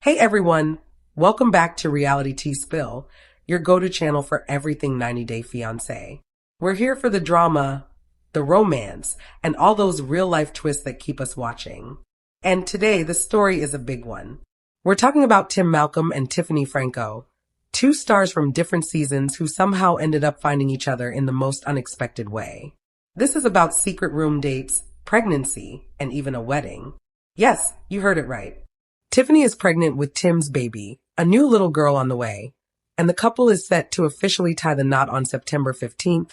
Hey everyone, welcome back to Reality Tea Spill, your go-to channel for everything 90 Day Fiancé. We're here for the drama, the romance, and all those real-life twists that keep us watching. And today, the story is a big one. We're talking about Tim Malcolm and Tiffany Franco, two stars from different seasons who somehow ended up finding each other in the most unexpected way. This is about secret room dates, pregnancy, and even a wedding. Yes, you heard it right. Tiffany is pregnant with Tim's baby, a new little girl on the way, and the couple is set to officially tie the knot on September 15th,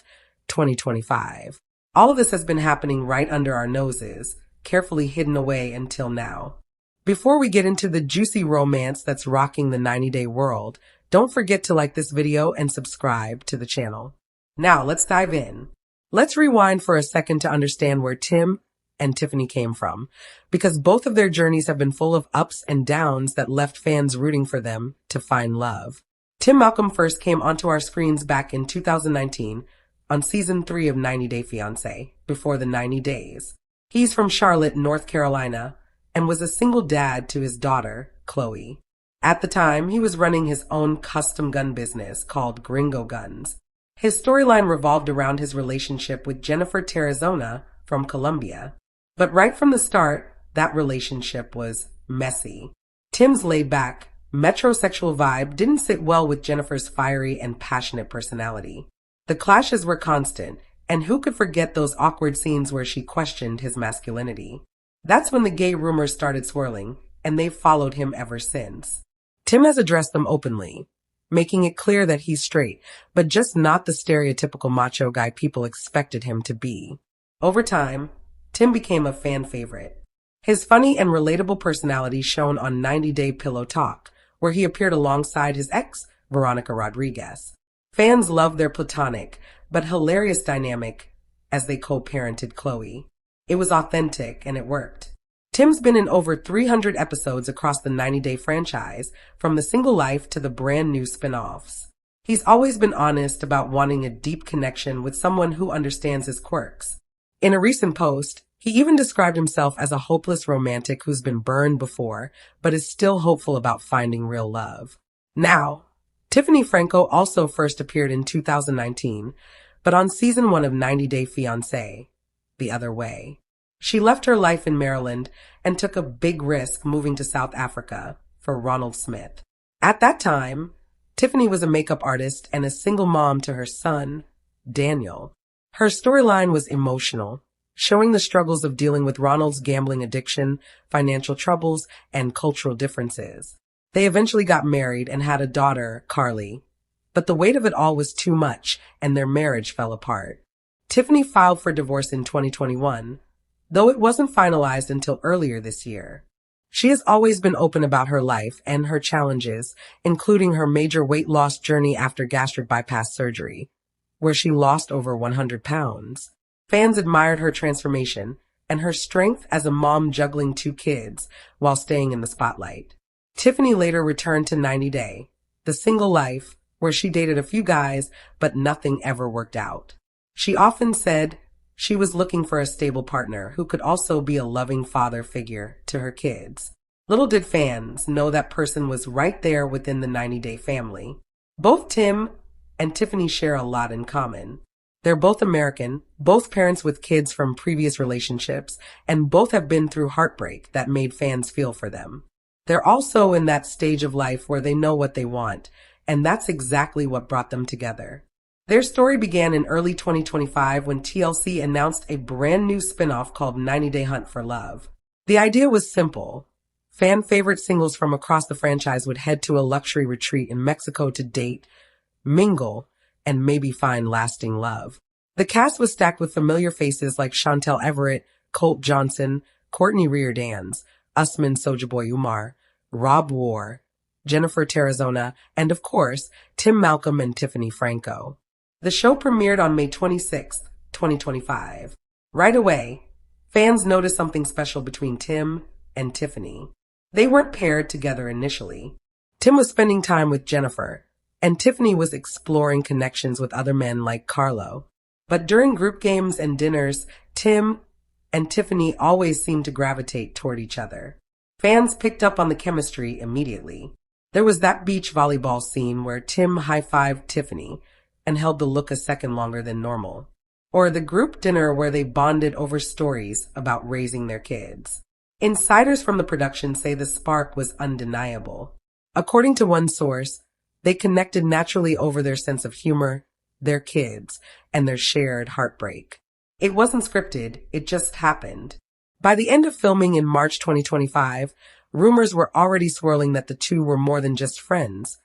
2025. All of this has been happening right under our noses, carefully hidden away until now. Before we get into the juicy romance that's rocking the 90-day world, don't forget to like this video and subscribe to the channel. Now, let's dive in. Let's rewind for a second to understand where Tim and Tiffany came from, because both of their journeys have been full of ups and downs that left fans rooting for them to find love. Tim Malcolm first came onto our screens back in 2019 on season 3 of 90 Day Fiancé, before the 90 days. He's from Charlotte, North Carolina, and was a single dad to his daughter, Chloe. At the time, he was running his own custom gun business called Gringo Guns. His storyline revolved around his relationship with Jennifer Tarazona from Colombia. But right from the start, that relationship was messy. Tim's laid-back, metrosexual vibe didn't sit well with Jennifer's fiery and passionate personality. The clashes were constant, and who could forget those awkward scenes where she questioned his masculinity? That's when the gay rumors started swirling, and they've followed him ever since. Tim has addressed them openly, making it clear that he's straight, but just not the stereotypical macho guy people expected him to be. Over time, Tim became a fan favorite. His funny and relatable personality shone on 90 Day Pillow Talk, where he appeared alongside his ex, Veronica Rodriguez. Fans loved their platonic, but hilarious dynamic as they co-parented Chloe. It was authentic and it worked. Tim's been in over 300 episodes across the 90 Day franchise, from the single life to the brand new spin-offs. He's always been honest about wanting a deep connection with someone who understands his quirks. In a recent post, he even described himself as a hopeless romantic who's been burned before, but is still hopeful about finding real love. Now, Tiffany Franco also first appeared in 2019, but on season 1 of 90 Day Fiancé, The Other Way. She left her life in Maryland and took a big risk moving to South Africa for Ronald Smith. At that time, Tiffany was a makeup artist and a single mom to her son, Daniel. Her storyline was emotional, showing the struggles of dealing with Ronald's gambling addiction, financial troubles, and cultural differences. They eventually got married and had a daughter, Carly, but the weight of it all was too much, and their marriage fell apart. Tiffany filed for divorce in 2021, though it wasn't finalized until earlier this year. She has always been open about her life and her challenges, including her major weight loss journey after gastric bypass surgery, where she lost over 100 pounds. Fans admired her transformation and her strength as a mom juggling 2 kids while staying in the spotlight. Tiffany later returned to 90 Day, the single life, where she dated a few guys, but nothing ever worked out. She often said she was looking for a stable partner who could also be a loving father figure to her kids. Little did fans know that person was right there within the 90 Day family. Both Tim and Tiffany share a lot in common. They're both American, both parents with kids from previous relationships, and both have been through heartbreak that made fans feel for them. They're also in that stage of life where they know what they want, and that's exactly what brought them together. Their story began in early 2025 when TLC announced a brand new spinoff called 90 Day Hunt for Love. The idea was simple. Fan favorite singles from across the franchise would head to a luxury retreat in Mexico to date, mingle, and maybe find lasting love. The cast was stacked with familiar faces like Chantel Everett, Colt Johnson, Courtney Reardans, Usman Sojaboy Umar, Rob War, Jennifer Tarazona, and of course, Tim Malcolm and Tiffany Franco. The show premiered on May 26, 2025. Right away, fans noticed something special between Tim and Tiffany. They weren't paired together initially. Tim was spending time with Jennifer, and Tiffany was exploring connections with other men like Carlo. But during group games and dinners, Tim and Tiffany always seemed to gravitate toward each other. Fans picked up on the chemistry immediately. There was that beach volleyball scene where Tim high-fived Tiffany and held the look a second longer than normal. Or the group dinner where they bonded over stories about raising their kids. Insiders from the production say the spark was undeniable. According to one source, they connected naturally over their sense of humor, their kids, and their shared heartbreak. It wasn't scripted, it just happened. By the end of filming in March 2025, rumors were already swirling that the two were more than just friends,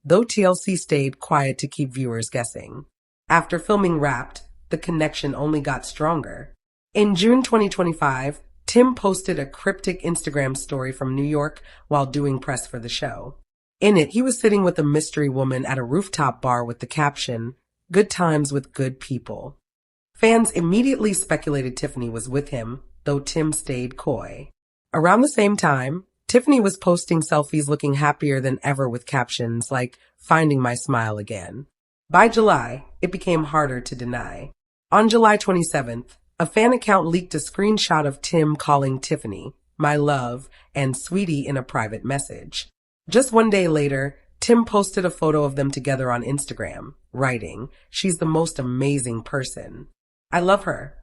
though TLC stayed quiet to keep viewers guessing. After filming wrapped, the connection only got stronger. In June 2025, Tim posted a cryptic Instagram story from New York while doing press for the show. In it, he was sitting with a mystery woman at a rooftop bar with the caption, "Good times with good people." Fans immediately speculated Tiffany was with him, though Tim stayed coy. Around the same time, Tiffany was posting selfies looking happier than ever with captions like, "Finding my smile again." By July, it became harder to deny. On July 27th, a fan account leaked a screenshot of Tim calling Tiffany, "my love," and "sweetie" in a private message. Just one day later, Tim posted a photo of them together on Instagram, writing, "She's the most amazing person. I love her."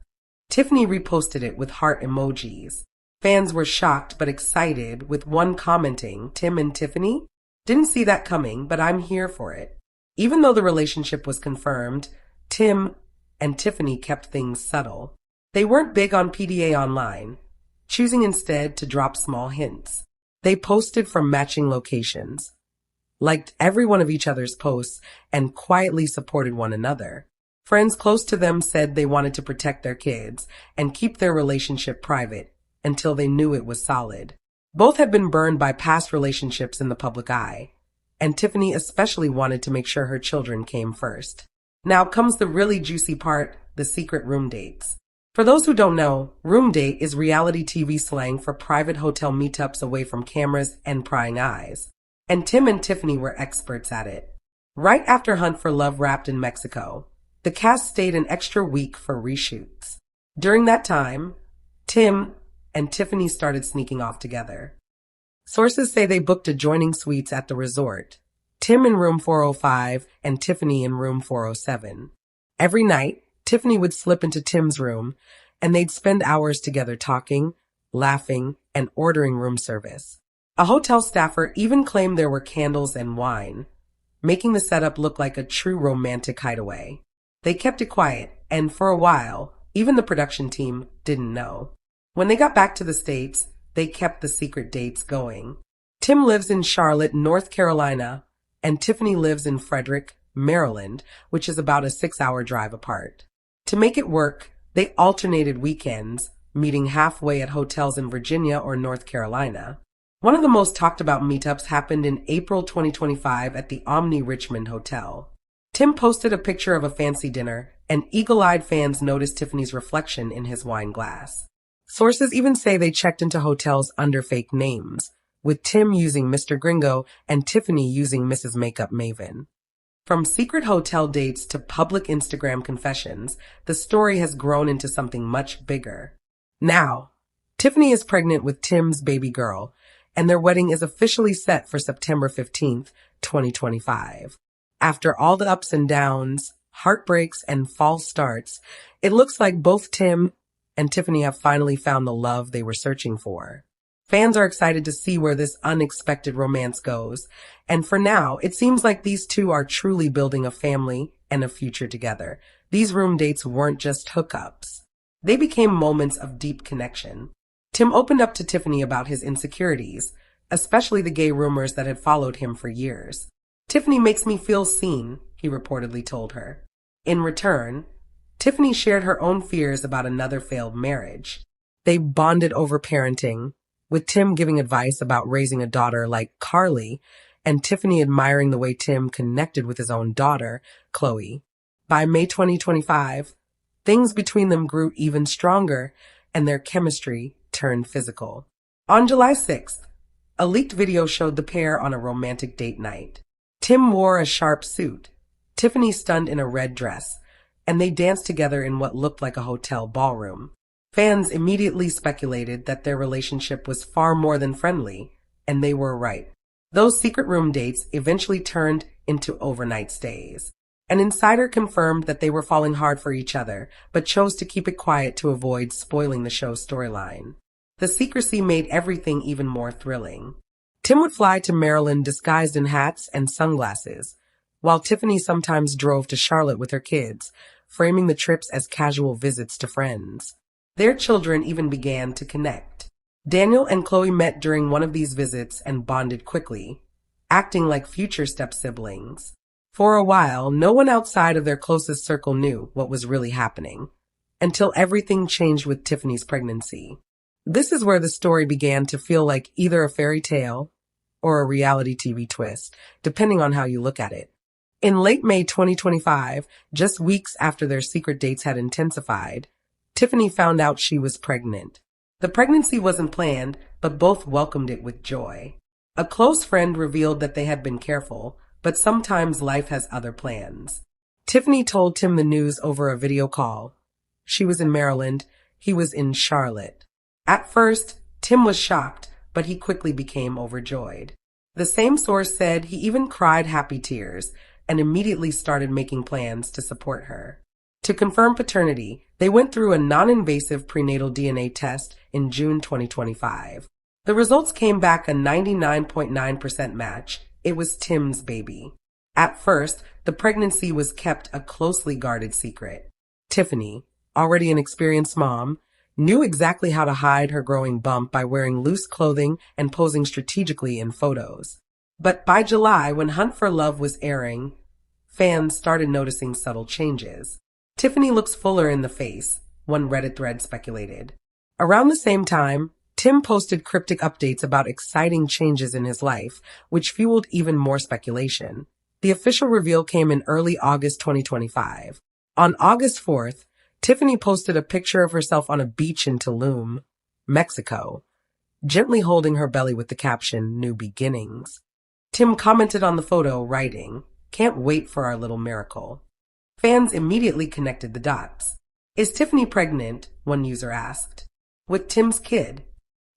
Tiffany reposted it with heart emojis. Fans were shocked but excited, with one commenting, "Tim and Tiffany? Didn't see that coming, but I'm here for it." Even though the relationship was confirmed, Tim and Tiffany kept things subtle. They weren't big on PDA online, choosing instead to drop small hints. They posted from matching locations, liked every one of each other's posts, and quietly supported one another. Friends close to them said they wanted to protect their kids and keep their relationship private until they knew it was solid. Both had been burned by past relationships in the public eye, and Tiffany especially wanted to make sure her children came first. Now comes the really juicy part, the secret room dates. For those who don't know, room date is reality TV slang for private hotel meetups away from cameras and prying eyes. And Tim and Tiffany were experts at it. Right after Hunt for Love wrapped in Mexico, the cast stayed an extra week for reshoots. During that time, Tim and Tiffany started sneaking off together. Sources say they booked adjoining suites at the resort, Tim in room 405 and Tiffany in room 407. Every night, Tiffany would slip into Tim's room, and they'd spend hours together talking, laughing, and ordering room service. A hotel staffer even claimed there were candles and wine, making the setup look like a true romantic hideaway. They kept it quiet, and for a while, even the production team didn't know. When they got back to the States, they kept the secret dates going. Tim lives in Charlotte, North Carolina, and Tiffany lives in Frederick, Maryland, which is about a 6-hour drive apart. To make it work, they alternated weekends, meeting halfway at hotels in Virginia or North Carolina. One of the most talked about meetups happened in April 2025 at the Omni Richmond Hotel. Tim posted a picture of a fancy dinner, and eagle-eyed fans noticed Tiffany's reflection in his wine glass. Sources even say they checked into hotels under fake names, with Tim using Mr. Gringo and Tiffany using Mrs. Makeup Maven. From secret hotel dates to public Instagram confessions, the story has grown into something much bigger. Now, Tiffany is pregnant with Tim's baby girl, and their wedding is officially set for September 15th, 2025. After all the ups and downs, heartbreaks, and false starts, it looks like both Tim and Tiffany have finally found the love they were searching for. Fans are excited to see where this unexpected romance goes, and for now, it seems like these two are truly building a family and a future together. These room dates weren't just hookups. They became moments of deep connection. Tim opened up to Tiffany about his insecurities, especially the gay rumors that had followed him for years. "Tiffany makes me feel seen," he reportedly told her. In return, Tiffany shared her own fears about another failed marriage. They bonded over parenting, with Tim giving advice about raising a daughter like Carly, and Tiffany admiring the way Tim connected with his own daughter, Chloe. By May 2025, things between them grew even stronger, and their chemistry turned physical. On July 6th, a leaked video showed the pair on a romantic date night. Tim wore a sharp suit, Tiffany stunned in a red dress, and they danced together in what looked like a hotel ballroom. Fans immediately speculated that their relationship was far more than friendly, and they were right. Those secret room dates eventually turned into overnight stays. An insider confirmed that they were falling hard for each other, but chose to keep it quiet to avoid spoiling the show's storyline. The secrecy made everything even more thrilling. Tim would fly to Maryland disguised in hats and sunglasses, while Tiffany sometimes drove to Charlotte with her kids, framing the trips as casual visits to friends. Their children even began to connect. Daniel and Chloe met during one of these visits and bonded quickly, acting like future step-siblings. For a while, no one outside of their closest circle knew what was really happening, until everything changed with Tiffany's pregnancy. This is where the story began to feel like either a fairy tale or a reality TV twist, depending on how you look at it. In late May 2025, just weeks after their secret dates had intensified, Tiffany found out she was pregnant. The pregnancy wasn't planned, but both welcomed it with joy. A close friend revealed that they had been careful, but sometimes life has other plans. Tiffany told Tim the news over a video call. She was in Maryland, he was in Charlotte. At first, Tim was shocked, but he quickly became overjoyed. The same source said he even cried happy tears and immediately started making plans to support her. To confirm paternity, they went through a non-invasive prenatal DNA test in June 2025. The results came back a 99.9% match. It was Tim's baby. At first, the pregnancy was kept a closely guarded secret. Tiffany, already an experienced mom, knew exactly how to hide her growing bump by wearing loose clothing and posing strategically in photos. But by July, when Hunt for Love was airing, fans started noticing subtle changes. Tiffany looks fuller in the face, one Reddit thread speculated. Around the same time, Tim posted cryptic updates about exciting changes in his life, which fueled even more speculation. The official reveal came in early August 2025. On August 4th, Tiffany posted a picture of herself on a beach in Tulum, Mexico, gently holding her belly with the caption, "New Beginnings." Tim commented on the photo, writing, "Can't wait for our little miracle." Fans immediately connected the dots. Is Tiffany pregnant? One user asked. With Tim's kid?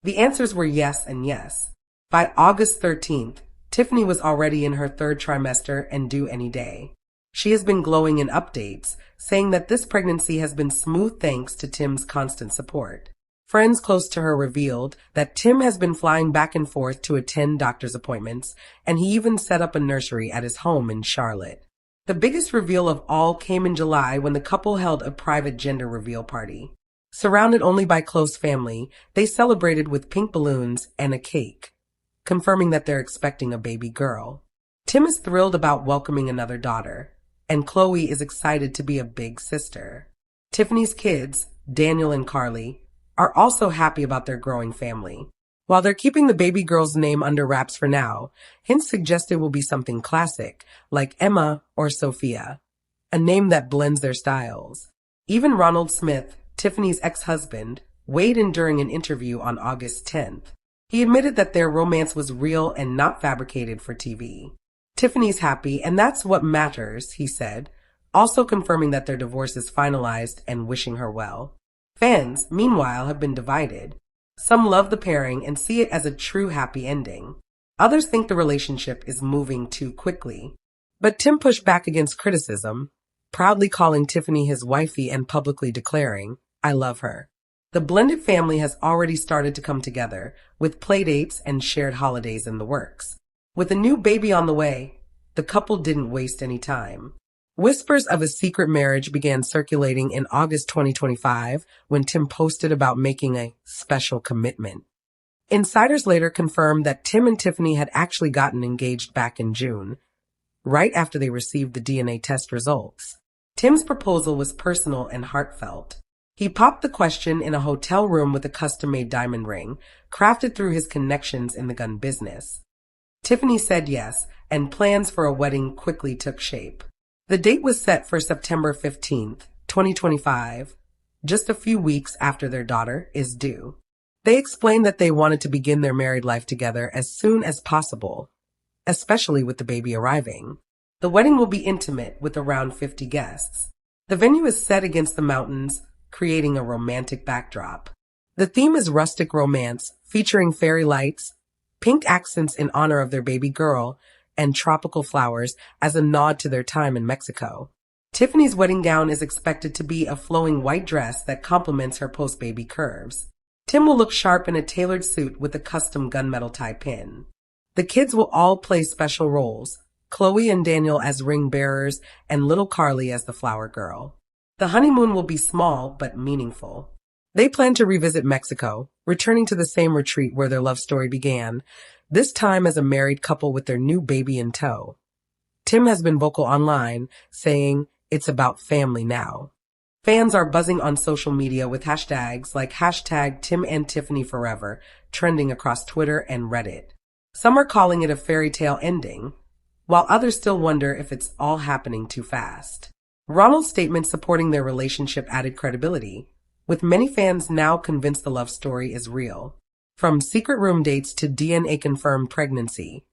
The answers were yes and yes. By August 13th, Tiffany was already in her third trimester and due any day. She has been glowing in updates, saying that this pregnancy has been smooth thanks to Tim's constant support. Friends close to her revealed that Tim has been flying back and forth to attend doctor's appointments, and he even set up a nursery at his home in Charlotte. The biggest reveal of all came in July when the couple held a private gender reveal party. Surrounded only by close family, they celebrated with pink balloons and a cake, confirming that they're expecting a baby girl. Tim is thrilled about welcoming another daughter, and Chloe is excited to be a big sister. Tiffany's kids, Daniel and Carly, are also happy about their growing family. While they're keeping the baby girl's name under wraps for now, hints suggest it will be something classic, like Emma or Sophia, a name that blends their styles. Even Ronald Smith, Tiffany's ex-husband, weighed in during an interview on August 10th. He admitted that their romance was real and not fabricated for TV. Tiffany's happy, and that's what matters, he said, also confirming that their divorce is finalized and wishing her well. Fans, meanwhile, have been divided. Some love the pairing and see it as a true happy ending. Others think the relationship is moving too quickly. But Tim pushed back against criticism, proudly calling Tiffany his wifey and publicly declaring, "I love her." The blended family has already started to come together, with playdates and shared holidays in the works. With a new baby on the way, the couple didn't waste any time. Whispers of a secret marriage began circulating in August 2025 when Tim posted about making a special commitment. Insiders later confirmed that Tim and Tiffany had actually gotten engaged back in June, right after they received the DNA test results. Tim's proposal was personal and heartfelt. He popped the question in a hotel room with a custom-made diamond ring, crafted through his connections in the gun business. Tiffany said yes, and plans for a wedding quickly took shape. The date was set for September 15th, 2025, just a few weeks after their daughter is due. They explained that they wanted to begin their married life together as soon as possible, especially with the baby arriving. The wedding will be intimate with around 50 guests. The venue is set against the mountains, creating a romantic backdrop. The theme is rustic romance, featuring fairy lights, pink accents in honor of their baby girl, and tropical flowers as a nod to their time in Mexico. Tiffany's wedding gown is expected to be a flowing white dress that complements her post-baby curves. Tim will look sharp in a tailored suit with a custom gunmetal tie pin. The kids will all play special roles, Chloe and Daniel as ring bearers and little Carly as the flower girl. The honeymoon will be small but meaningful. They plan to revisit Mexico, returning to the same retreat where their love story began, this time as a married couple with their new baby in tow. Tim has been vocal online, saying, "It's about family now." Fans are buzzing on social media with hashtags like hashtag Tim and Tiffany Forever trending across Twitter and Reddit. Some are calling it a fairy tale ending, while others still wonder if it's all happening too fast. Ronald's statement supporting their relationship added credibility, with many fans now convinced the love story is real. From secret room dates to DNA-confirmed pregnancy,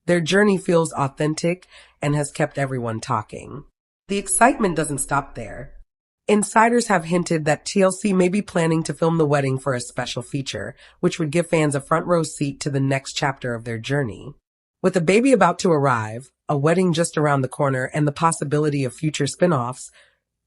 their journey feels authentic and has kept everyone talking. The excitement doesn't stop there. Insiders have hinted that TLC may be planning to film the wedding for a special feature, which would give fans a front row seat to the next chapter of their journey. With a baby about to arrive, a wedding just around the corner, and the possibility of future spin-offs,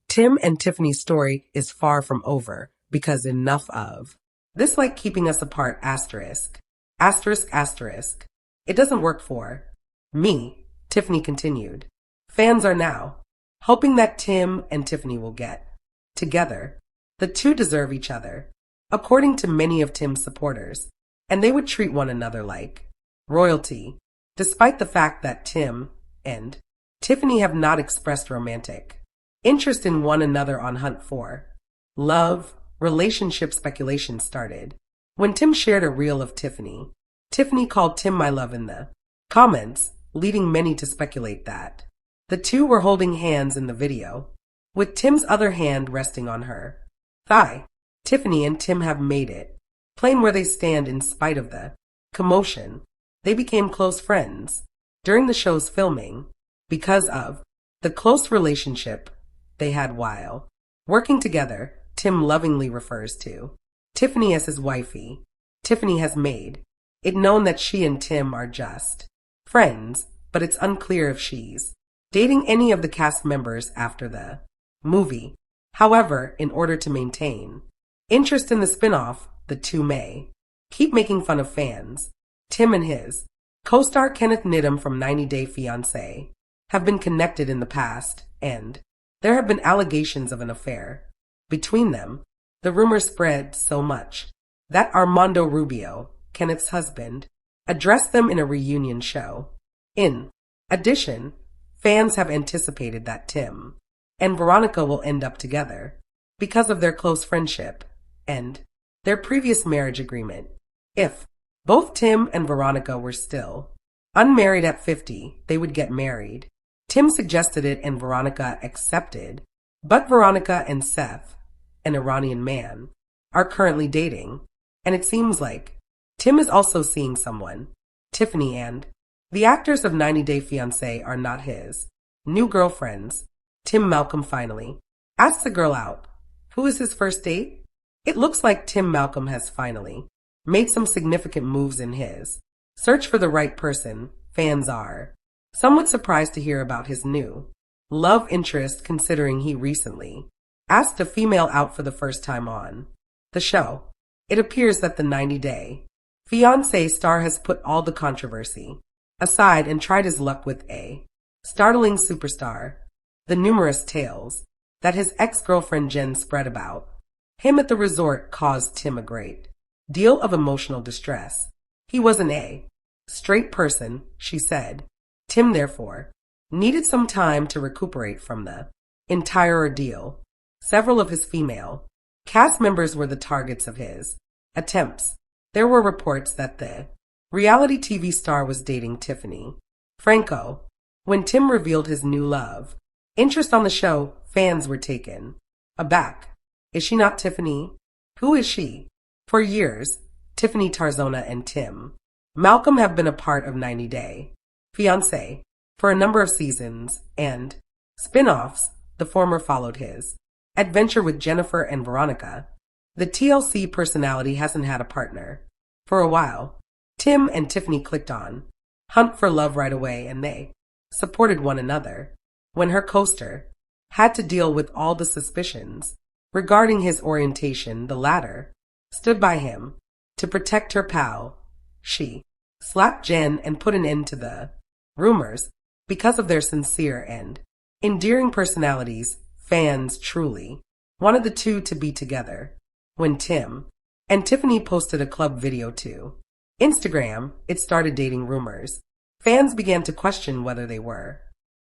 Tim and Tiffany's story is far from over, because enough of. This like keeping us apart asterisk. Asterisk asterisk. It doesn't work for me, Tiffany continued. Fans are now hoping that Tim and Tiffany will get together. The two deserve each other, according to many of Tim's supporters, and they would treat one another like royalty, despite the fact that Tim and Tiffany have not expressed romantic interest in one another on Hunt for Love. Relationship speculation started when Tim shared a reel of Tiffany. Tiffany called Tim my love in the comments, leading many to speculate that the two were holding hands in the video, with Tim's other hand resting on her thigh. Tiffany and Tim have made it plain where they stand in spite of the commotion. They became close friends during the show's filming because of the close relationship they had while working together. Tim lovingly refers to Tiffany as his wifey. Tiffany has made it known that she and Tim are just friends, but it's unclear if she's dating any of the cast members after the movie. However, in order to maintain interest in the spin-off, the two may keep making fun of fans. Tim and his co-star Kenneth Needham from 90 Day Fiancé have been connected in the past, and there have been allegations of an affair between them. The rumor spread so much that Armando Rubio, Kenneth's husband, addressed them in a reunion show. In addition, fans have anticipated that Tim and Veronica will end up together because of their close friendship and their previous marriage agreement. If both Tim and Veronica were still unmarried at 50, they would get married. Tim suggested it and Veronica accepted, but Veronica and Seth, an Iranian man, are currently dating, and it seems like Tim is also seeing someone. Tiffany and the actors of 90 Day Fiancé are not his new girlfriends. Tim Malcolm finally asks the girl out. Who is his first date? It looks like Tim Malcolm has finally made some significant moves in his search for the right person. Fans are somewhat surprised to hear about his new love interest, considering he recently asked a female out for the first time on the show. It appears that the 90 Day Fiancé star has put all the controversy aside and tried his luck with a startling superstar. The numerous tales that his ex-girlfriend Jen spread about him at the resort caused Tim a great deal of emotional distress. He wasn't a straight person, she said. Tim, therefore, needed some time to recuperate from the entire ordeal. Several of his female cast members were the targets of his attempts. There were reports that the reality TV star was dating Tiffany. Franco. When Tim revealed his new love interest on the show, fans were taken aback. Is she not Tiffany? Who is she? For years, Tiffany Tarzona and Tim Malcolm have been a part of 90 Day Fiancé for a number of seasons and spin-offs. The former followed his adventure with Jennifer and Veronica. The TLC personality hasn't had a partner for a while. Tim and Tiffany clicked on Hunt for Love right away, and they supported one another. When her co-star had to deal with all the suspicions regarding his orientation, the latter stood by him to protect her pal. She slapped Jen and put an end to the rumors because of their sincere and endearing personalities. Fans truly wanted the two to be together. When Tim and Tiffany posted a club video to Instagram, it started dating rumors. Fans began to question whether they were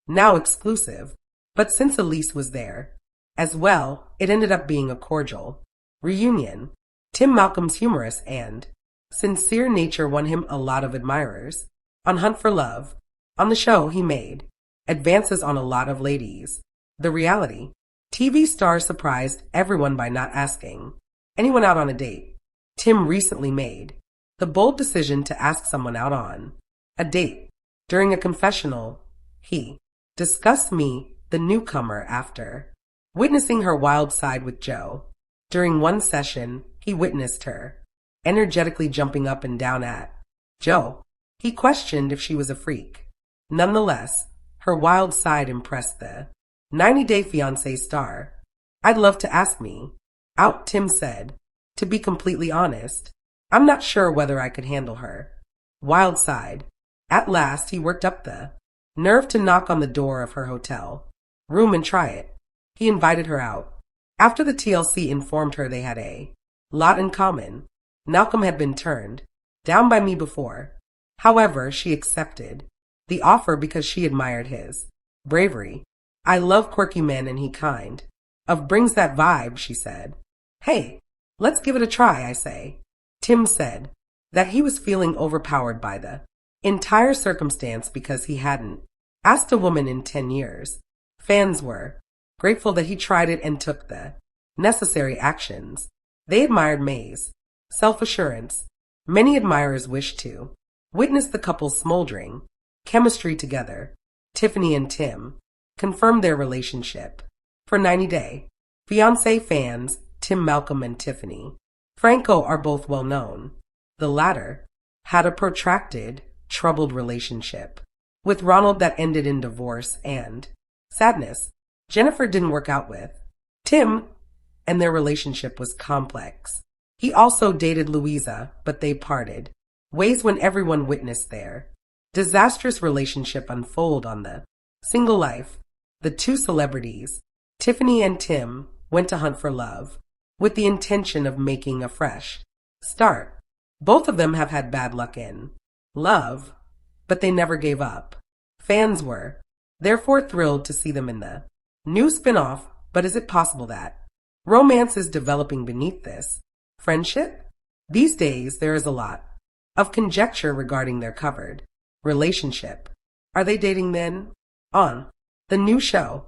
now exclusive, but since Elise was there as well, it ended up being a cordial reunion. Tim Malcolm's humorous and sincere nature won him a lot of admirers. On Hunt for Love, on the show, he made advances on a lot of ladies. The reality TV star surprised everyone by not asking anyone out on a date. Tim recently made the bold decision to ask someone out on a date. During a confessional, he discussed me, the newcomer, after witnessing her wild side with Joe. During one session, he witnessed her energetically jumping up and down at Joe. He questioned if she was a freak. Nonetheless, her wild side impressed the 90 Day Fiancé star. I'd love to ask me out, Tim said. To be completely honest, I'm not sure whether I could handle her wild side. At last, he worked up the nerve to knock on the door of her hotel room and try it. He invited her out. After the TLC informed her they had a lot in common. Malcolm had been turned down by me before. However, she accepted the offer because she admired his bravery. I love quirky men and he kind of brings that vibe, she said. Hey, let's give it a try, I say. Tim said that he was feeling overpowered by the entire circumstance because he hadn't asked a woman in 10 years. Fans were grateful that he tried it and took the necessary actions. They admired May's self-assurance. Many admirers wished to witness the couple's smoldering chemistry together. Tiffany and Tim confirmed their relationship. For 90 Day Fiancé fans, Tim Malcolm and Tiffany Franco are both well known. The latter had a protracted, troubled relationship with Ronald that ended in divorce and sadness. Jennifer didn't work out with Tim, and their relationship was complex. He also dated Louisa, but they parted ways when everyone witnessed their disastrous relationship unfold on the Single Life. The two celebrities, Tiffany and Tim, went to Hunt for Love with the intention of making a fresh start. Both of them have had bad luck in love, but they never gave up. Fans were therefore thrilled to see them in the new spin-off. But is it possible that romance is developing beneath this friendship? These days, there is a lot of conjecture regarding their covered relationship. Are they dating then? On the new show,